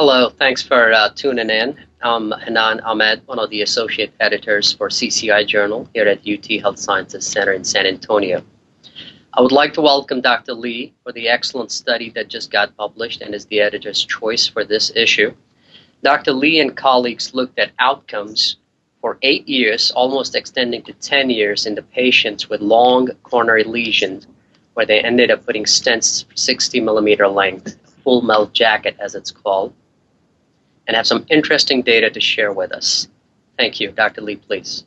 Hello, thanks for tuning in. I'm Hinan Ahmed, one of the associate editors for CCI Journal here at UT Health Sciences Center in San Antonio. I would like to welcome Dr. Lee for the excellent study that just got published and is the editor's choice for this issue. Dr. Lee and colleagues looked at outcomes for 8 years, almost extending to 10 years in the patients with long coronary lesions, where they ended up putting stents 60 millimeter length, full melt jacket as it's called, and have some interesting data to share with us. Thank you. Dr. Lee, please.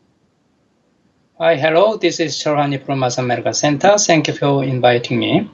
Hi, hello. This is Cheol from Mass Medical Center. Thank you for inviting me.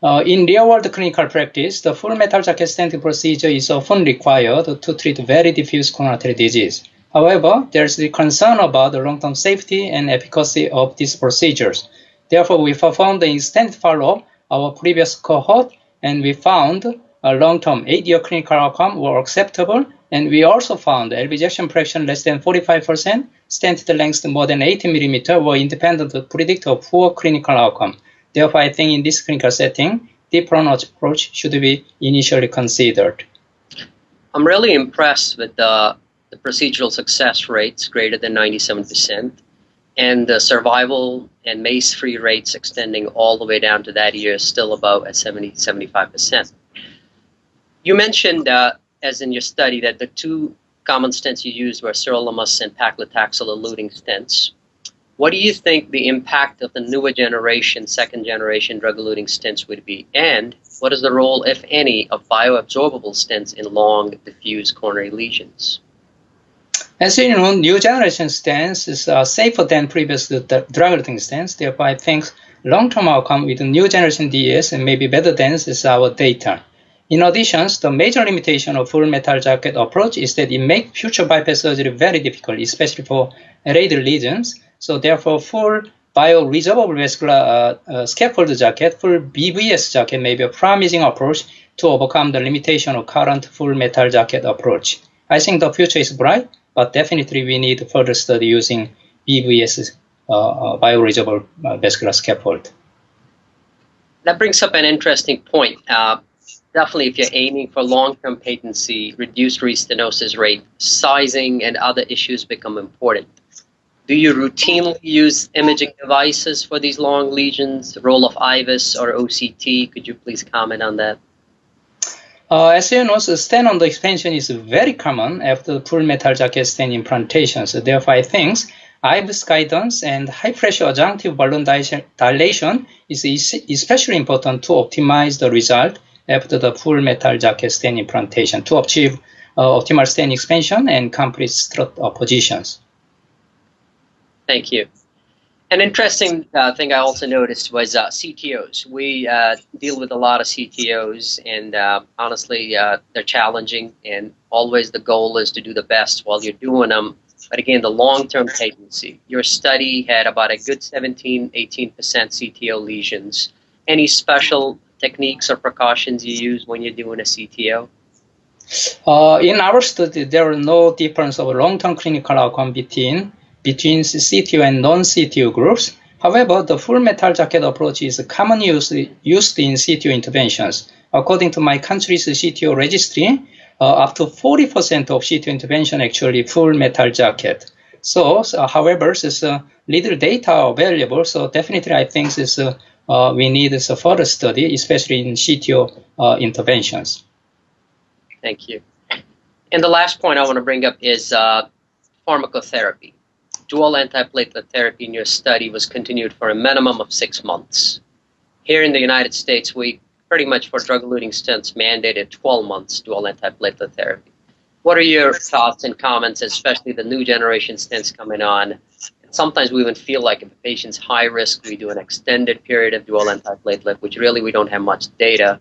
In real-world clinical practice, the full metal jacket stenting procedure is often required to treat very diffuse coronary artery disease. However, there's the concern about the long-term safety and efficacy of these procedures. Therefore, we performed the extended follow-up, our previous cohort, and we found a long-term 8-year clinical outcome were acceptable, and we also found LV ejection fraction less than 45%, stented length more than 80 millimeter were independent predictor of poor clinical outcome. Therefore, I think in this clinical setting, deep run approach should be initially considered. I'm really impressed with the procedural success rates greater than 97%, and the survival and MACE-free rates extending all the way down to that year still about at 70–75%. You mentioned, as in your study, that the two common stents you used were sirolimus and paclitaxel-eluting stents. What do you think the impact of the newer generation, second-generation drug-eluting stents would be? And what is the role, if any, of bioabsorbable stents in long, diffuse coronary lesions? As you know, new generation stents is safer than previous drug-eluting stents. Therefore, I think long-term outcome with the new generation DS may be better than is our data. In addition, the major limitation of full metal jacket approach is that it makes future bypass surgery very difficult, especially for radial lesions. So therefore, full bioresorbable vascular scaffold jacket, full BVS jacket may be a promising approach to overcome the limitation of current full metal jacket approach. I think the future is bright, but definitely we need further study using BVS bioresorbable vascular scaffold. That brings up an interesting point. Definitely, if you're aiming for long-term patency, reduced restenosis rate, sizing and other issues become important. Do you routinely use imaging devices for these long lesions, role of IVUS or OCT? Could you please comment on that? As you know, stent on the expansion is very common after full metal jacket stent implantation. So therefore, I think IVUS guidance and high-pressure adjunctive balloon dilation is especially important to optimize the result after the full metal jacket stent implantation to achieve optimal stent expansion and complete strut positions. Thank you. An interesting thing I also noticed was CTOs. We deal with a lot of CTOs, and honestly, they're challenging, and always the goal is to do the best while you're doing them. But again, the long-term patency. Your study had about a good 17–18% CTO lesions. Any special techniques or precautions you use when you're doing a CTO? In our study, there are no difference of long-term clinical outcome between CTO and non-CTO groups. However, the full metal jacket approach is commonly used in CTO interventions. According to my country's CTO registry, up to 40% of CTO intervention actually full metal jacket. So however, there's little data available, so definitely I think we need a further study, especially in CTO interventions. Thank you. And the last point I want to bring up is pharmacotherapy. Dual antiplatelet therapy in your study was continued for a minimum of 6 months. Here in the United States, we pretty much for drug-eluting stents mandated 12 months dual antiplatelet therapy. What are your thoughts and comments, especially the new generation stents coming on? And sometimes we even feel like if a patient's high risk, we do an extended period of dual antiplatelet, which really we don't have much data.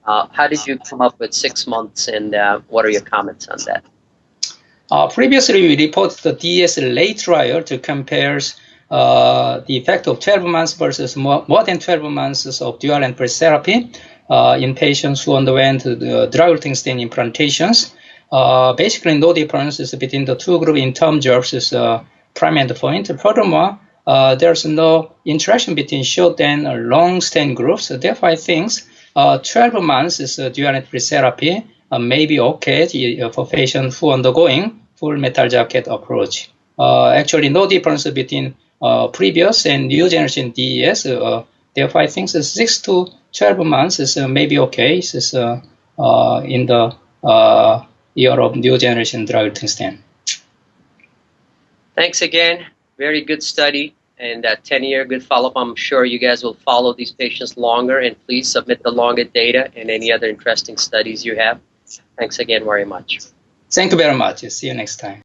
How did you come up with 6 months, and what are your comments on that? Previously, we reported the DS late trial to compare the effect of 12 months versus more than 12 months of dual antiplatelet therapy in patients who underwent drug-eluting stent implantations. Basically, no differences between the two groups in terms of primary endpoint. Furthermore, there's no interaction between short and long stent groups. Therefore, I think 12 months is dual antiplatelet therapy may be okay for patients who are undergoing full metal jacket approach. Actually, no difference between previous and new generation DES. Therefore, I think 6 to 12 months is maybe okay. Is in the year of new generation drug-eluting stent. Thanks again. Very good study and 10-year good follow-up. I'm sure you guys will follow these patients longer, and please submit the longer data and any other interesting studies you have. Thanks again very much. Thank you very much. See you next time.